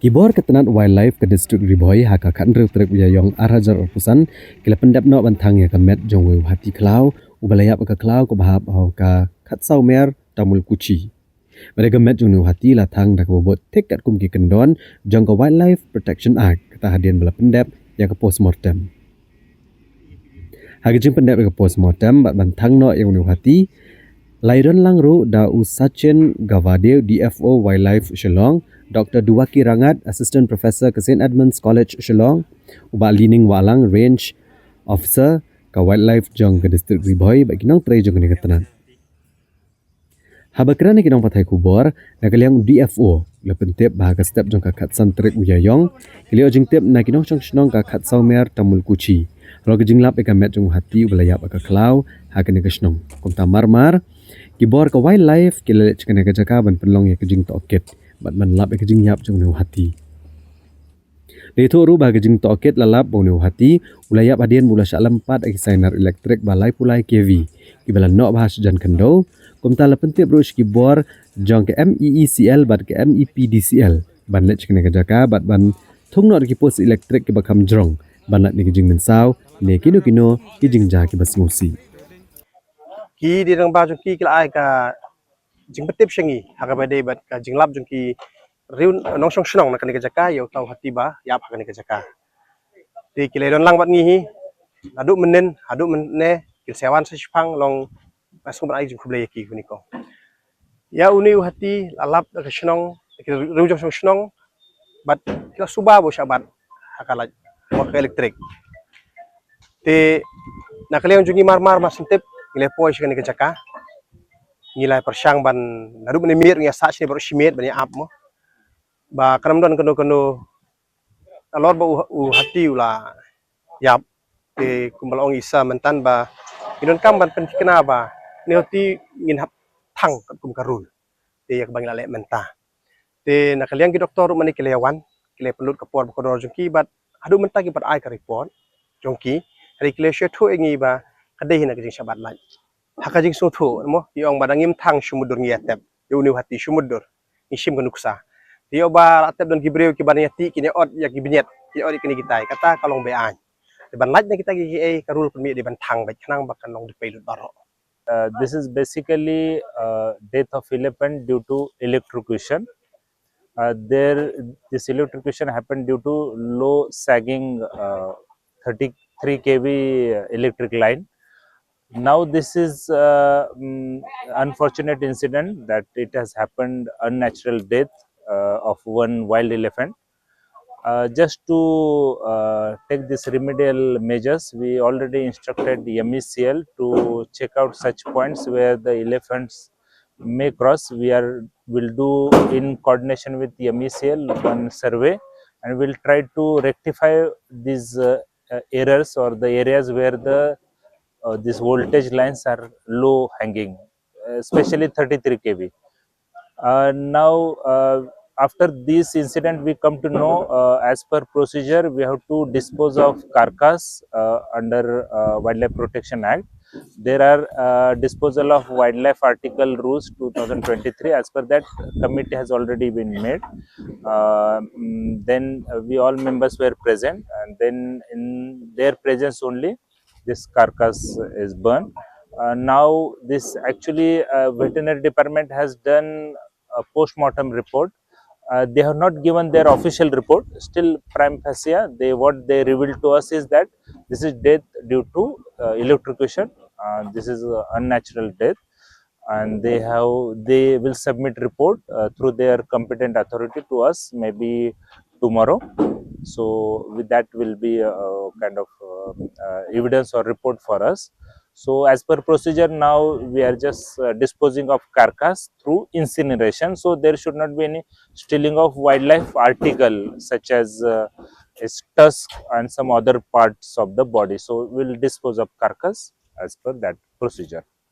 Kibor ke Tnad wildlife ke distrik Bhoi haka kan truk yong arajar orpusan kila Pyndep no bantang ya kemet jong Hati Khlaw ubalayap ke Khlaw ko bahap au ka khatsau mer tamul kuci. Mereka met jong Hati la Thang dak bobot tek kat kum ki kendon jong ke Wildlife Protection Act kata Hadien bala Pyndep ya ke Postmortem. Hagi jing Pyndep ke Postmortem bat bantang no yang Hati Lairon langru da Usachin Gavadev DFO Wildlife Shillong, Dr. Duwaki Rangat, Assistant Professor ke St. Edmunds College Shillong, uba Lining Walang Range Officer ke Wildlife jong ke distrik Bhoi bagi nong tray jong ke Tnad. Habakran ki nong pathai kubor na kaliang DFO le pentep bahag step jong ka khatsan trek uyayong kilio jing tep na kinong chong shnong ka khatsau mer tamul kuci. Ro ke jing lap ka met jong Hati ubalayap ka Khlaw hakane ka shnong. Kumta marmar Kibor ke wildlife kila cakap nak jaka ban penlong ya kejing toket bat ban lap ya kejing yap jong Hati. Di tu rubah kejing toket lalap bong Hati ulayap Hadien mula syalam 4 eksainar elektrik balai pulai KV kibala nok bahas jan kendo kumta la pentip rush kibor jong ke MEECL bat ke MEPDCL ban lek cakap nak jaka bat ban thung nok ki pos elektrik ki bakam jrong ban lat ni kejing mensau ne kino kejing ja ki bas ngusi. Ki di rang ba jong ki kila ai ka jing petip shengi haga ba de bat ka jing lab jong ki riun nong shong shnong na kan ka jaka yo tau Hati ba yap haga ka jaka ti kila don lang bat ngi hi adu menen kil sewan sa shpang long asum ai jing khuble ki kuni ko ya uni Hati lalap ka shnong kil riu jong shong shnong bat kila suba bo shabat hakala mo elektrik ti nakaliang jungi mar masintip ngilai poi shkan ke jaka ngilai persyang ban nadu bani mir ngia sa sini baru shimet bani ap mo ba kanam don keno alor ba Hati ula yap te kumbalong isa mentan ba inon kam ban pentikna ba ni Hati ngin hap thang kum karul te yak bang lale menta te nakaliang ki doktor mani kilewan kile pelut kapor ba kodor jongki bat adu menta ki bat ai ka report jongki hari kile shetho engi ba kadai na kajing sabat lai hakajing sotho mo yong badangim thang sumudur ngiatep yuni Hati sumudur ngishim kanuksa yo ba atep don gibreu ki banati kini od ya gibinyet ki od kini kita kata kalong be an de ban laj na kita gi e karul permi de ban thang ba khnang ba kanong de pelut baro. This is basically death of elephant due to electrocution. This electrocution happened due to low sagging 33 kV electric line. Now this is unfortunate incident that it has happened unnatural death of one wild elephant. Just to take this remedial measures, we already instructed the MECL to check out such points where the elephants may cross. Will do in coordination with the MECL one survey, and we'll try to rectify these errors or the areas where these voltage lines are low hanging, especially 33 kV. Now, after this incident, we come to know, as per procedure, we have to dispose of carcass under Wildlife Protection Act. There are disposal of wildlife article rules 2023. As per that, committee has already been made. Then we all members were present, and then in their presence only, this carcass is burned. Now, this actually veterinary department has done a post-mortem report. They have not given their official report. Still, prima facie, what they revealed to us is that this is death due to electrocution. This is unnatural death, and they will submit report through their competent authority to us maybe tomorrow. So with that will be a kind of evidence or report for us. So as per procedure, now we are just disposing of carcass through incineration. So there should not be any stealing of wildlife article such as its tusk and some other parts of the body. So we'll dispose of carcass as per that procedure.